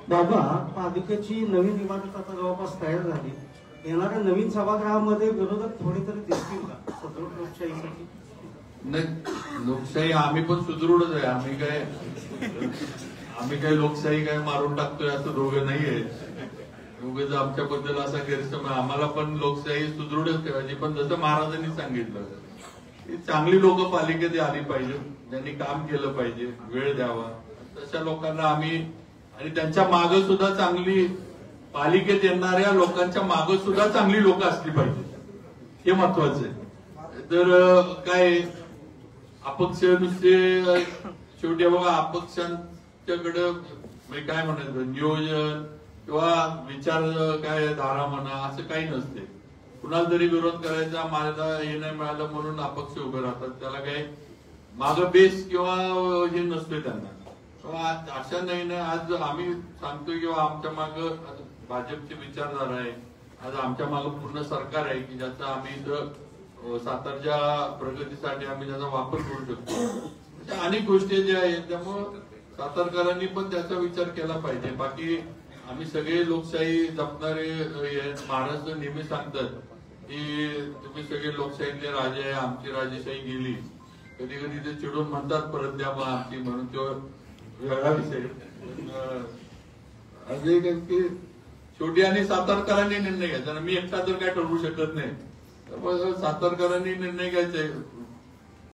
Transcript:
बाबा, पालिकेची नवीन इमारत आता जवळपास तयार झाली. येणाऱ्या नवीन सभागृहामध्ये विरोधक थोडे तरी दिसतील का सदृढ लोकशाहीसाठी? नाही, लोकशाही आम्ही पण सुदृढच आहे. आम्ही काय लोकशाही काय मारून टाकतोय असं दोघं नाहीये. उगाच आमच्याबद्दल असा गैरसमज. आम्हाला पण लोकशाही सुदृढच ठेवायची. पण जसं महाराजांनी सांगितलं की चांगली लोक पालिकेत आली पाहिजे, ज्यांनी काम केलं पाहिजे, वेळ द्यावा, तशा लोकांना आम्ही, आणि त्यांच्या मागे सुद्धा चांगली, पालिकेत येणाऱ्या लोकांच्या मागे सुद्धा चांगली लोक असली पाहिजे, हे महत्वाचं आहे. तर काय अपक्ष नुसते शेवटी बघा, अपक्षांच्याकडं म्हणजे काय म्हणायचं, नियोजन किंवा विचार काय धारा म्हणा असं काही नसते. कुणाला तरी विरोध करायचा, मला हे नाही मिळालं म्हणून अपक्ष उभे राहतात. त्याला काही मागं बेस किंवा हे नसते त्यांना. अशा नाही ना, आज आम्ही सांगतोय किंवा आमच्या मागं भाजपची विचारधारा आहे. आज आमच्या मागं पूर्ण सरकार आहे की ज्याचा आम्ही इथं सातारच्या प्रगतीसाठी आम्ही त्याचा वापर करू शकतो. अनेक गोष्टी ज्या आहेत, त्यामुळं सातारकरांनी पण त्याचा विचार केला पाहिजे. बाकी आम्ही सगळे लोकशाही जपणारे. महाराष्ट्र नेहमी सांगतात की तुम्ही सगळे लोकशाहीतले राजे आहे, आमची राजेशाही गेली. कधी कधी ते चिडून म्हणतात परत द्या मग आमची, म्हणून तो वेगळा विषय. की शेवटी आणि सातारकरांनी निर्णय घ्यायचा. मी एकटा तर काय ठरवू शकत नाही. सातारकरांनी निर्णय घ्यायचे.